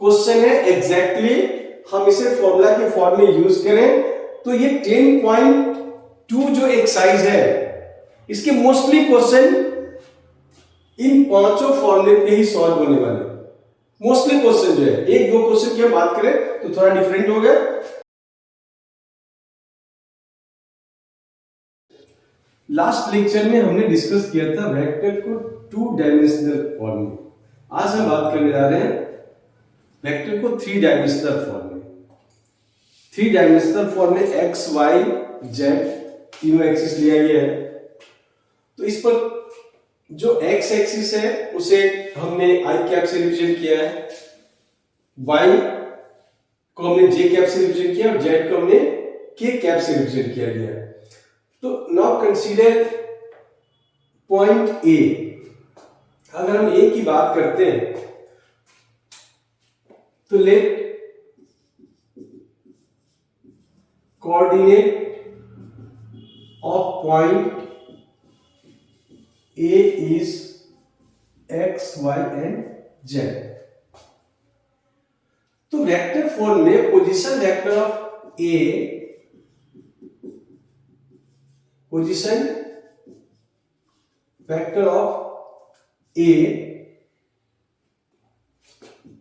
Question है exactly हम इसे फॉर्मूला के फॉर्म में यूज करें तो ये 10.2 जो एक्सरसाइज है इसके मोस्टली क्वेश्चन इन पांचों फॉर्मूले पे ही सॉल्व होने वाले। मोस्टली क्वेश्चन जो है, एक दो क्वेश्चन की हम बात करें तो थोड़ा डिफरेंट हो गया। लास्ट लेक्चर में हमने डिस्कस किया था वेक्टर को 2 डायमेंशनल फॉर्म में। आज हम बात करने जा रहे हैं वेक्टर को 3 डायमेंशनल फॉर्म में। 3 डायमेंशनल फॉर्म में एक्स वाई जेड तीनों एक्सिस लिया गया है। तो इस पर जो एक्स एक्सिस है उसे हमने आई कैप से रिप्रेजेंट किया है, वाई को हमने जे कैप से रिप्रेजेंट किया और जेड को हमने के कैप से रिप्रेजेंट किया गया है। तो नाउ कंसीडर पॉइंट ए। अगर हम ए की बात करते हैं तो let coordinate of point A is x, y and z। तो वेक्टर फॉर्म में position vector of A, position vector of A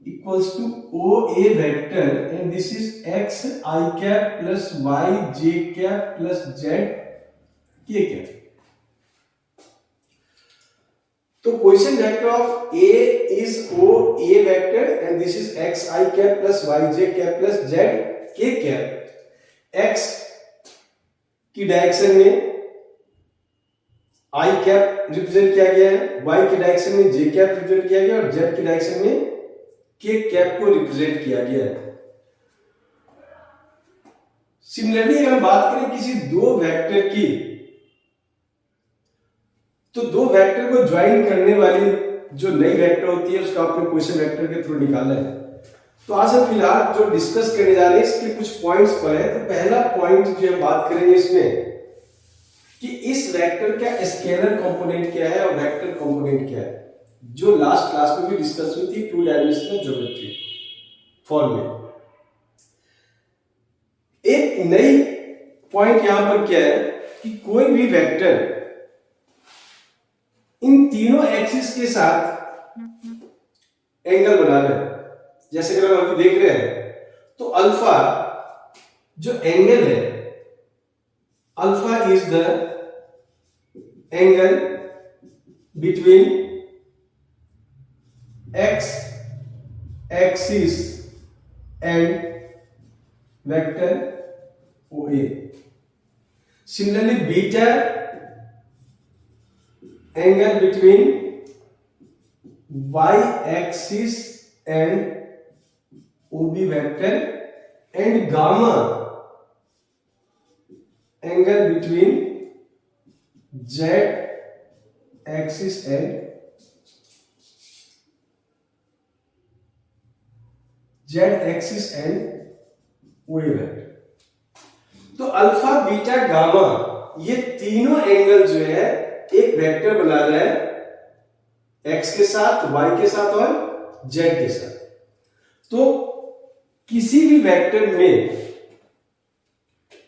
equals to OA vector and this is x I cap plus y j cap plus z k cap। तो position vector of A is OA vector and this is x I cap plus y j cap plus z k cap। x की direction में I cap represent किया गया है, y की direction में j cap represent किया गया और z की डायरेक्शन में k cap को रिप्रेजेंट किया गया है। सिमिलरली अगर हम बात करें किसी दो वेक्टर की तो दो वेक्टर को ज्वाइन करने वाली जो नई वेक्टर होती है उसका आपने पोजीशन वेक्टर के थ्रू निकाला है। तो आज हम फिलहाल जो डिस्कस करने जा रहे हैं इसके कुछ पॉइंट्स पर है। तो पहला पॉइंट जो हम बात करेंगे इसमें कि इस वेक्टर का स्केलर कंपोनेंट क्या है और वेक्टर कंपोनेंट क्या है, जो लास्ट क्लास में भी डिस्कस हुई थी 2 डायमेंशनल ज्योमेट्री फॉर्म में। एक नई पॉइंट यहां पर क्या है कि कोई भी वेक्टर इन तीनों एक्सिस के साथ एंगल बना रहे हैं। जैसे कि हम अभी देख रहे हैं तो अल्फा जो एंगल है, alpha is the angle between x axis and vector OA। Similarly beta angle between y axis and OB vector and gamma angle between z axis and OA vector। तो अल्फा बीटा गामा ये तीनों angle जो है एक vector बना रहा है x के साथ, y के साथ और z के साथ। तो किसी भी वेक्टर में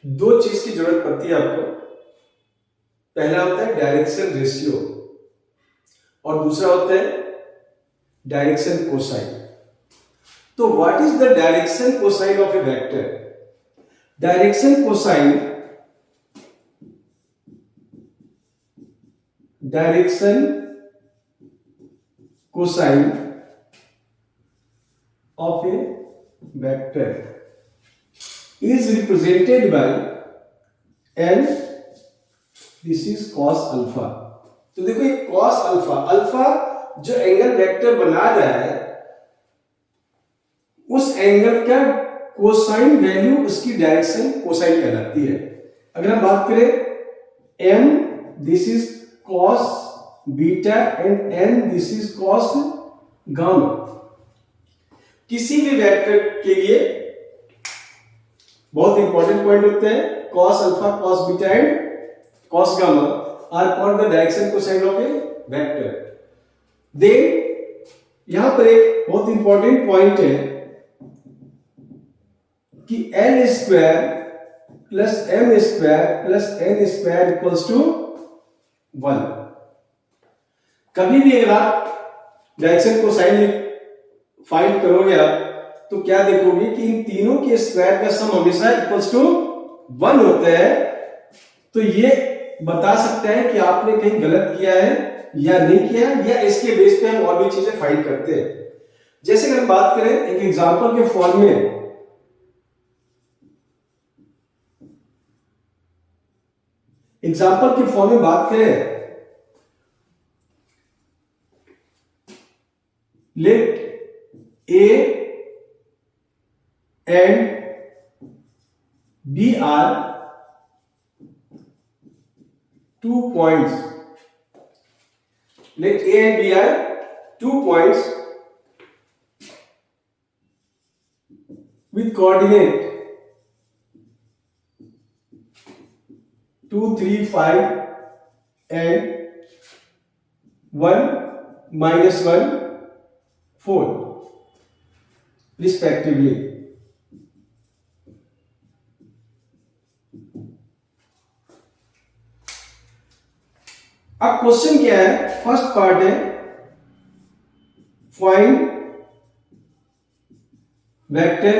दो चीज की जरूरत पड़ती है आपको। पहला होता है डायरेक्शन रेशियो और दूसरा होता है डायरेक्शन कोसाइन। तो what is the direction cosine of a vector? Direction cosine of a vector is represented by L, this is cos alpha। तो देखो ये cos alpha, अल्फा जो एंगल वेक्टर बना रहा है उस एंगल का कोसाइन वैल्यू उसकी डायरेक्शन कोसाइन कहलाती है। अगर हम बात करें m, this is cos beta and n, this is cos gamma. किसी भी वेक्टर के लिए बहुत इंपॉर्टेंट पॉइंट होते हैं cos alpha, cos beta and cos gamma are called the direction cosine of a vector. Then यहां पर एक बहुत इंपॉर्टेंट पॉइंट है कि N square plus M square plus N square equals to 1। कभी भी अगर आप डायरेक्शन कोसाइन फाइंड करोगे आप तो क्या देखोगे कि इन तीनों के स्क्वायर का सम हमेशा इक्वल्स टू 1 होता है। तो ये बता सकते हैं कि आपने कहीं गलत किया है या नहीं किया, या इसके बेस पे हम और भी चीजें फाइंड करते हैं। जैसे अगर हम बात करें एक एग्जांपल के फॉर्म में, बात करें, let A and B are 2 points. Let A and B are 2 points with coordinate 2, 3, 5 and 1, -1, 4 respectively. अब क्वेश्चन क्या है, फर्स्ट पार्ट है find vector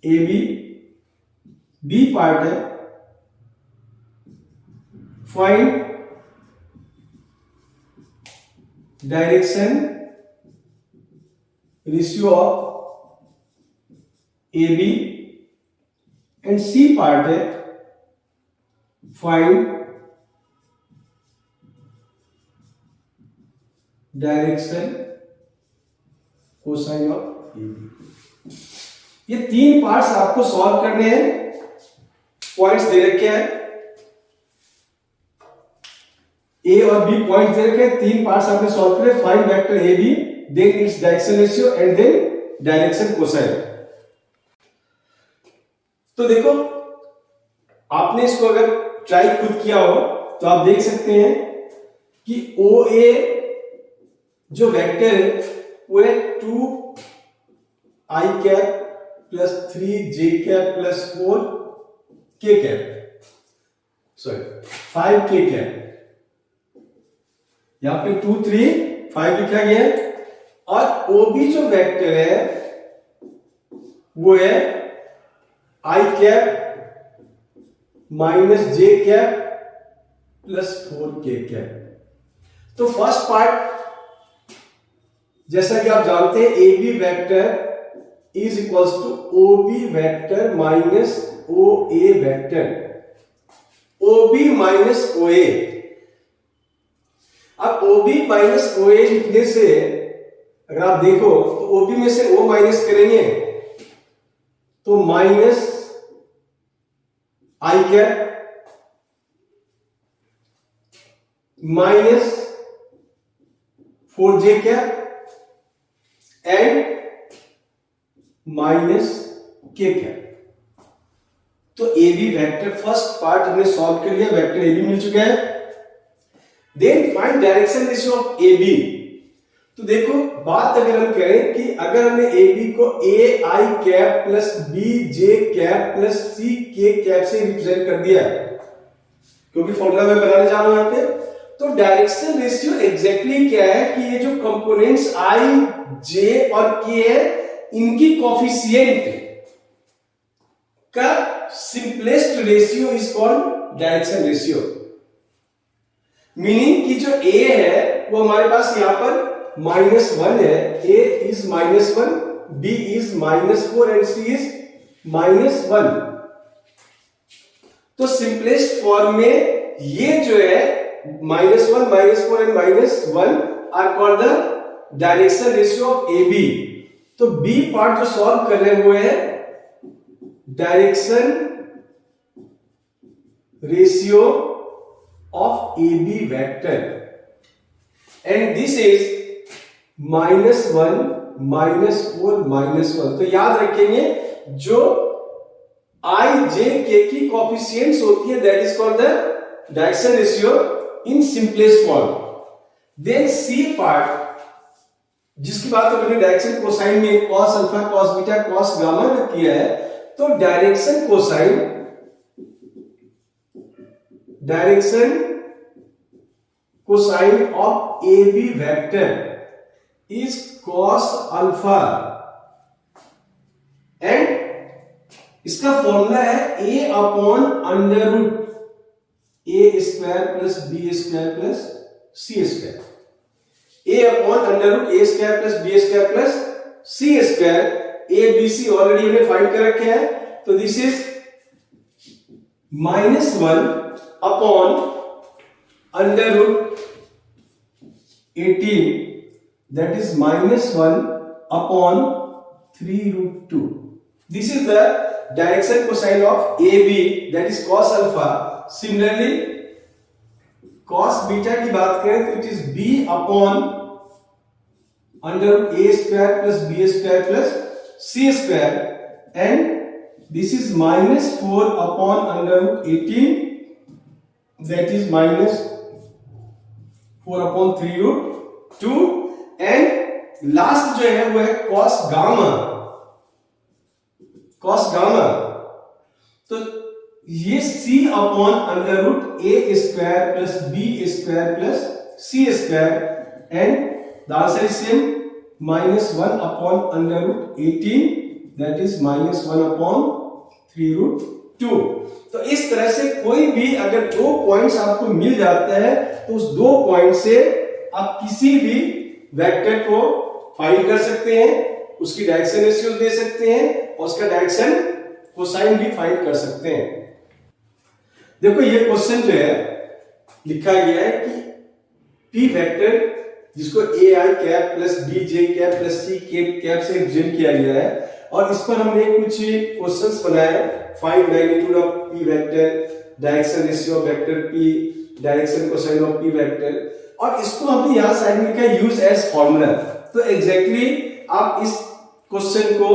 A B part है find direction ratio of A B, and C part है find direction cosine of A B. ये 3 parts आपको solve करने हैं, पॉइंट्स दे रखे हैं, ए और बी पॉइंट दे रखे हैं, 3 पार्ट्स आपने सॉल्व करे, find vector A B, then its direction ratio and then direction cosine. तो देखो, आपने इसको अगर ट्राई खुद किया हो तो आप देख सकते हैं कि ओ ए जो वेक्टर है वो है 2 i cap plus 3 j cap plus 4 k cap, sorry 5 k cap, यहां पे 2, 3, 5 लिखा गया है। और OB जो वेक्टर है वो है i cap minus j cap plus 4 k cap. तो फर्स्ट पार्ट जैसा कि आप जानते हैं A B vector is equals to O B vector minus O A vector, O B minus O A. अब ओ बी माइनस ओ ए लिखने से अगर आप देखो तो ओ बी में से ओ माइनस करेंगे तो minus i cap minus 4 j cap and minus k cap. तो A B vector first part हमने सॉल्व कर लिया, वेक्टर ए बी मिल चुका है। Then find direction ratio of A B. तो देखो, बात अगर हम करें कि अगर हमने ए बी को A I cap plus B J cap plus C K cap से रिप्रेजेंट कर दिया, क्योंकि फॉर्मूला मैं बनाने जा रहा हूं यहां पे, तो डायरेक्शन रेशियो एग्जैक्टली क्या है कि ये जो कंपोनेंट्स आई जे और के है इनकी कोफिशिएंट का simplest ratio is called direction ratio. Meaning कि जो ए है वो हमारे पास यहां पर -1 है, A is -1, B is -4 and C is -1। तो सिंपलेस्ट फॉर्म में ये जो है -1, -4 and -1 are called the direction ratio of A B. तो बी पार्ट जो सॉल्व कर रहे हुए हैं direction ratio of A B vector, and this is -1, -4, -1। तो याद रखेंगे जो आई जे के की कोफिशिएंट्स होती है that is called the direction ratio in simplest form. Then C part जिसकी बात हमने डायरेक्शन कोसाइन में cos alpha cos beta cos gamma में किया है, तो direction cosine of A B vector is cos alpha and इसका फॉर्मूला है A upon under root A square plus B square plus C square, A upon under root A square plus B square plus C square. A B C already हमने find कर रखे हैं, तो this is -1 upon under root 18, that is -1 upon 3√2. This is the direction cosine of AB, that is cos alpha. Similarly, cos beta की बात करें तो it is B upon under root A square plus B square plus C square, and this is -4 upon under root 18, that is -4 upon 3√2, and last जो है वो है cos gamma. तो ये c upon under root A square plus B square plus C square, and the answer is same -1 upon under root 18, that is -1 upon 3√2। तो इस तरह से कोई भी अगर दो पॉइंट्स आपको मिल जाते हैं तो उस दो पॉइंट से आप किसी भी वेक्टर को फाइंड कर सकते हैं, उसकी डायरेक्शन रेशियो दे सकते हैं और उसका डायरेक्शन कोसाइन भी फाइंड कर सकते हैं। देखो ये क्वेश्चन जो है लिखा गया है कि पी वेक्टर जिसको A I cap plus B J cap plus C cap से रिप्रेजेंट किया गया है, और इस पर हमने कुछ क्वेश्चंस बनाए, find magnitude of P vector, direction ratio of vector P, direction cosine of P vector, और इसको हमने यहां साइड में लिखा यूज एज फॉर्मूला। तो एग्जैक्टली आप इस क्वेश्चन को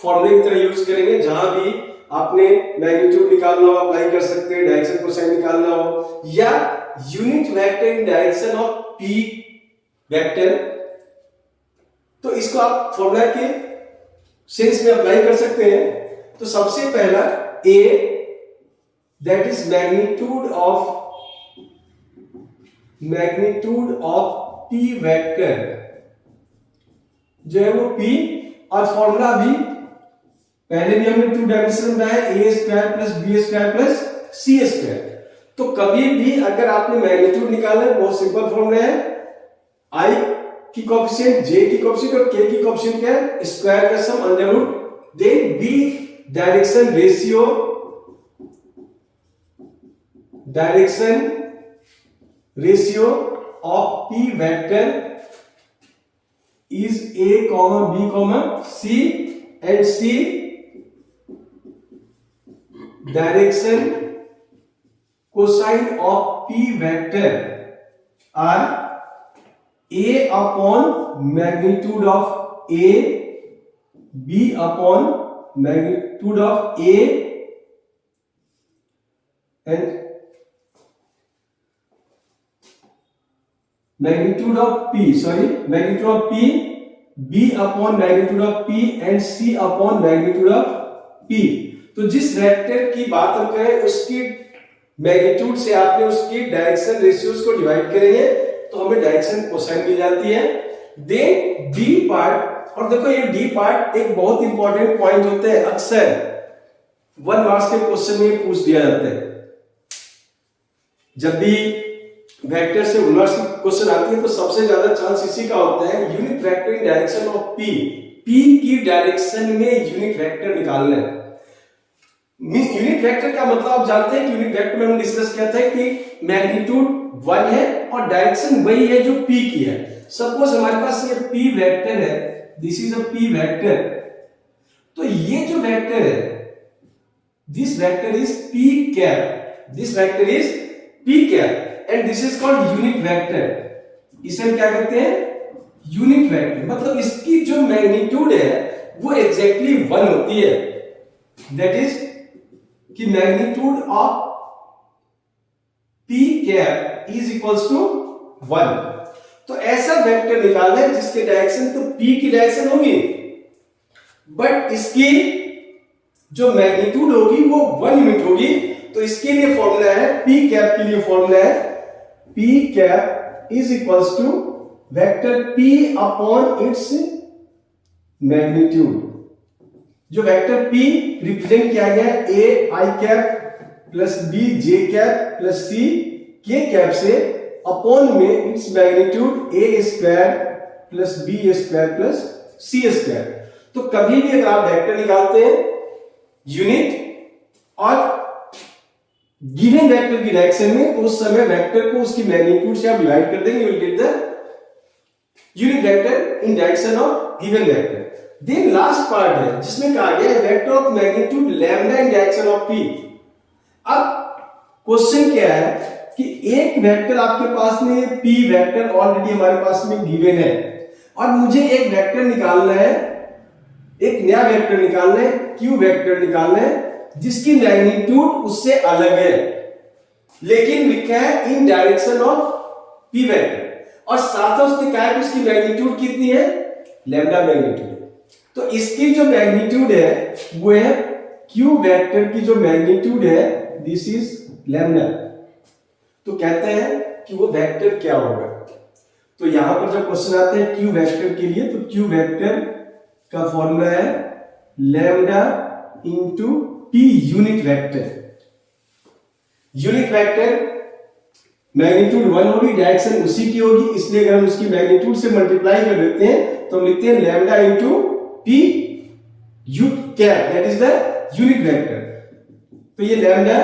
फॉर्मूले की तरह यूज करेंगे, जहां भी आपने मैग्नीट्यूड निकालना हो अप्लाई कर सकते हैं, डायरेक्शन कोसाइन निकालना हो, या unit vector in direction of P vector, तो इसको आप फॉर्मूला के सेंस में अप्लाई कर सकते हैं। तो सबसे पहला A, that is magnitude of P vector जो है वो पी, और फॉर्मूला भी पहले भी हमने 2 डायमेंशन में बनाया, A square plus B square plus C square. तो कभी भी अगर आपने मैग्नीट्यूड निकालना है, बहुत सिंपल फॉर्मूला है, आई की कोएफिशिएंट, जे की कोएफिशिएंट और के की कोएफिशिएंट क्या है, स्क्वायर का sum under root, then B direction ratio of P vector is a comma b comma c, and c direction cosine of p vector are a upon magnitude of a, b upon magnitude of a, and magnitude of p, b upon magnitude of p and c upon magnitude of p। तो जिस vector की बात हम करें उसकी magnitude से आपने उसकी डायरेक्शन रेशियोज को डिवाइड करेंगे तो हमें डायरेक्शन कोसाइन मिल जाती है। देन डी पार्ट, और देखो ये डी पार्ट एक बहुत इंपॉर्टेंट पॉइंट होता है, अक्सर 1 मार्क्स के क्वेश्चन में पूछ दिया जाता है। जब भी वेक्टर से इनवर्स क्वेश्चन आती है तो सबसे ज्यादा चांस इसी का होता है, unit vector in direction of P, P की डायरेक्शन में यूनिट वेक्टर निकालना है। यूनिट वेक्टर का मतलब आप जानते हैं कि यूनिट वेक्टर में हमने डिस्कस किया था कि मैग्नीट्यूड 1 है और डायरेक्शन वही है जो पी की है। सपोज हमारे पास ये पी वेक्टर है, this is a P vector, तो ये जो वेक्टर है, this vector is P cap, this vector is P cap, and this is called unit vector. इसे हम क्या कहते हैं, यूनिट वेक्टर। मतलब इसकी जो मैग्नीट्यूड है वो एग्जैक्टली 1 होती है, दैट इज कि magnitude of P cap is equals to 1। तो ऐसा वेक्टर निकालना है जिसके डायरेक्शन तो p की डायरेक्शन होगी, बट इसकी जो मैग्नीट्यूड होगी वो 1 यूनिट होगी। तो इसके लिए फॉर्मूला है, p कैप के लिए फॉर्मूला है p cap is equals to vector p upon its magnitude. जो वेक्टर p रिप्रेजेंट किया गया है a i cap plus b j cap plus c k cap से, अपॉन में its magnitude a square plus b square plus c square. तो कभी भी अगर आप वेक्टर निकालते हैं यूनिट और गिवन वेक्टर की डायरेक्शन में, तो उस समय वेक्टर को उसकी मैग्नीट्यूड से आप डिवाइड कर देंगे, you will get the unit vector in direction of given vector. Then last part है जिसमें कहा गया है vector of magnitude lambda in direction of p। अब क्वेश्चन क्या है कि एक वेक्टर आपके पास में p वेक्टर ऑलरेडी हमारे पास में गिवन है, और मुझे एक वेक्टर निकालना है, एक नया वेक्टर निकालना है, q वेक्टर निकालना है जिसकी मैग्नीट्यूड उससे अलग है, लेकिन लिखा है इन डायरेक्शन ऑफ p वेक्टर, और साथ में उसने कहा है कि उसकी मैग्नीट्यूड कितनी है, लैम्डा मैग्नीट्यूड। तो इसकी जो मैग्नीट्यूड है वो है q वेक्टर की जो मैग्नीट्यूड है दिस इज लैम्डा। तो कहते हैं कि वो वेक्टर क्या होगा। तो यहां पर जब क्वेश्चन आते हैं q वेक्टर के लिए, तो q वेक्टर का फॉर्मूला है lambda into p unit vector. Unit vector magnitude 1 होगी, डायरेक्शन उसी की होगी, इसलिए अगर हम उसकी मैग्नीट्यूड से मल्टीप्लाई कर देते हैं तो हम लिखते हैं lambda into p u cap, that is the unit vector. तो ये lambda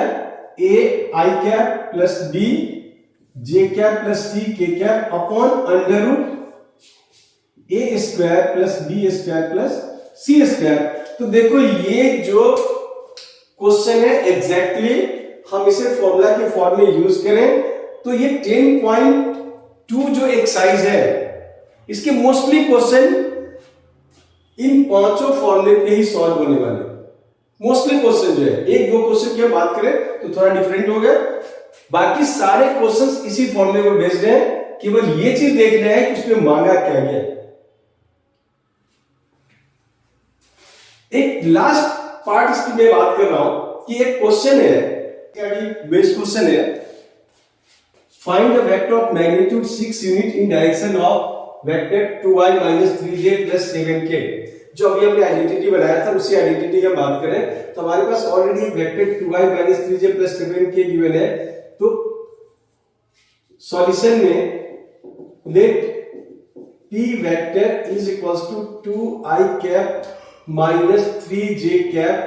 a i cap plus b j cap plus c k cap upon under root a square plus b square plus c square. तो देखो ये जो question है exactly हम इसे formula के फॉर्म में यूज करें तो ये 10.2 जो एक्सरसाइज है इसके मोस्टली क्वेश्चन इन पांचों फॉर्मूले पे ही सॉल्व होने वाले। मोस्टली क्वेश्चन जो है, एक दो क्वेश्चन की हम बात करें तो थोड़ा डिफरेंट हो गया, बाकी सारे क्वेश्चंस इसी फॉर्मूले पर बेस्ड हैं। केवल ये चीज देखना है कि उसमें मांगा क्या गया। एक लास्ट पार्ट इसकी मैं बात कर रहा हूं कि एक क्वेश्चन है, बेस्ड क्वेश्चन है, find the vector of magnitude 6 unit in direction of vector 2i - 3j + 7k। जो अभी हमने आइडेंटिटी बनाया था उसी आइडेंटिटी की हम बात करें तो हमारे पास already vector 2i - 3j + 7k given है। तो सॉल्यूशन में let p vector is equals to 2i cap minus 3j cap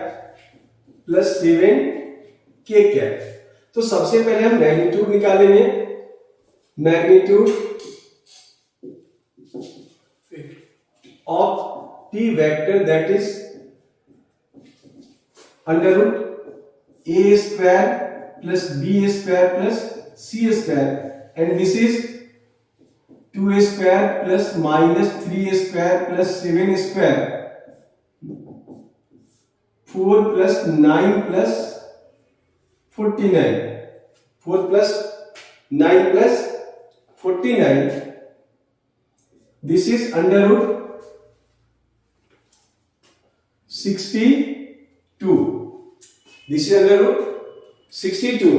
plus 7k cap. तो सबसे पहले हम मैग्नीट्यूड निकालेंगे, magnitude of p vector that is under root a square plus b square plus c square and this is 2a square plus minus 3a square plus 7 square 4 plus 9 plus 49, 4 plus 9 plus 49, this is under root 62, this is under root 62।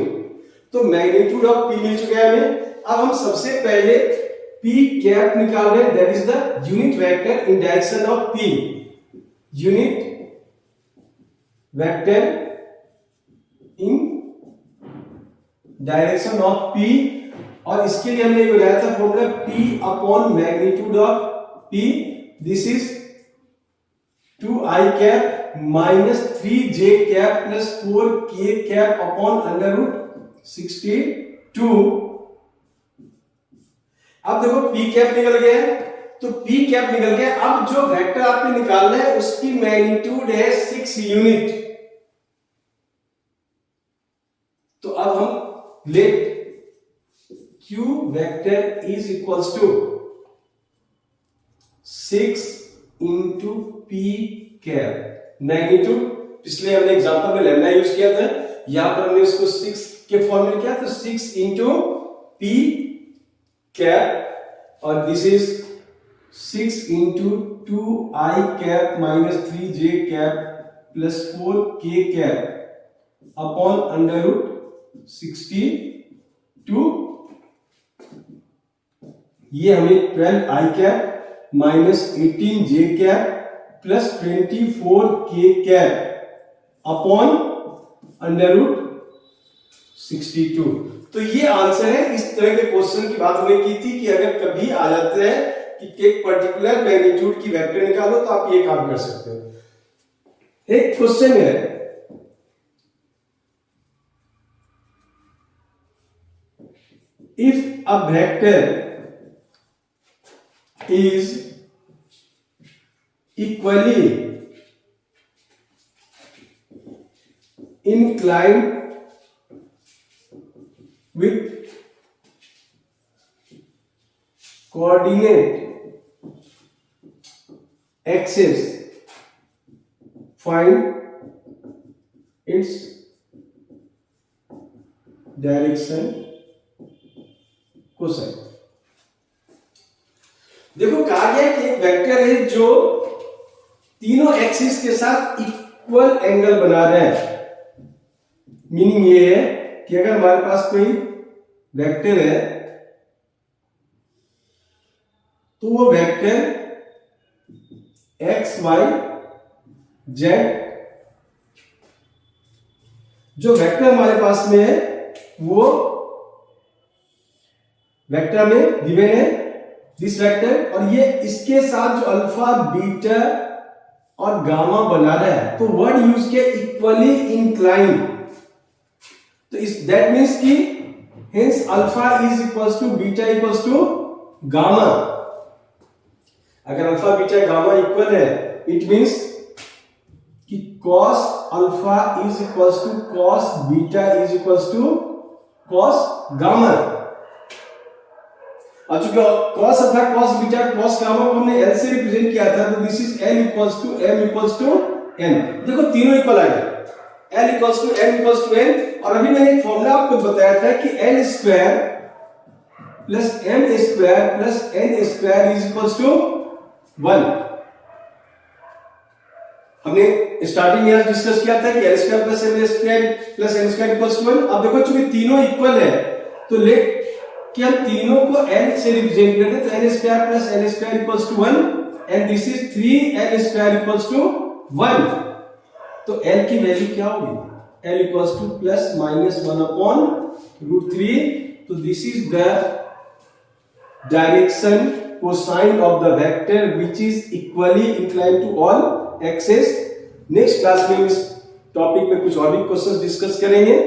तो magnitude of p मिल चुका है हमें। अब हम सबसे पहले p cap निकाल रहे हैं, that is the unit vector in direction of p, unit vector in direction of p, और इसके लिए हमने बनाया था formula p upon magnitude of p, this is 2i cap minus 3j cap plus 4k cap upon under root 62। अब देखो p cap निकल गया है, तो p कैप निकल गया। अब जो वेक्टर आपने निकालना है उसकी मैग्नीट्यूड है 6 यूनिट। तो अब हम let q vector is equals to 6 into p cap magnitude. पिछले हमने एग्जांपल में लैम्डा यूज किया था, यहां पर हमने इसको 6 के फॉर्म में किया, तो 6 इंटू p कैप और this is 6 into 2i cap minus 3j cap plus 4k cap upon under root 62। ये हमें 12i cap minus 18j cap plus 24k cap upon under root 62। तो ये आंसर है। इस तरह के क्वेश्चन की बात हमने की थी कि अगर कभी आ जाता है कि एक पर्टिकुलर मैग्नीट्यूड की वेक्टर निकालो तो आप ये काम कर सकते हो। एक क्वेश्चन है, if a vector is equally inclined with coordinate axis, find its direction cosine। देखो कहा गया कि एक वेक्टर है जो तीनों एक्सिस के साथ इक्वल एंगल बना रहा है। मीनिंग ये है कि अगर हमारे पास कोई वेक्टर है तो वो वेक्टर एक्स वाई जेड, जो वेक्टर हमारे पास में है वो वेक्टर में गिवन है दिस वेक्टर, और ये इसके साथ जो अल्फा बीटा और गामा बना रहा है तो वर्ड यूज किया इक्वली इंक्लाइन। तो इस दैट मीन्स कि hence alpha is equals to beta equals to gamma. अगर अल्फा बीटा गामा इक्वल है इट मीन्स कि cos alpha is equals to cos beta is equals to cos gamma. अब चूंकि cos alpha cos beta cos gamma को हमने l से represent किया था तो this is l equals to m equals to n। देखो तीनों इक्वल आ गए, l equals to m equals to n। और अभी मैंने एक फॉर्मूला आपको बताया था कि l square plus m square plus n square is equals to 1। हमने स्टार्टिंग में डिस्कस किया था कि l square plus m square plus n square equals to 1। अब देखो चूंकि तीनों इक्वल है तो लेट कि हम तीनों को n से रिप्रेजेंट करते हैं तो n square plus n square equals to 1 and this is 3n square equals to 1। तो l की वैल्यू क्या होगी, l equals to plus minus 1 upon root 3। तो this is the direction cosine of the vector which is equally inclined to all axes. Next class में इस topic पे कुछ और भी क्वेश्चंस डिस्कस करेंगे।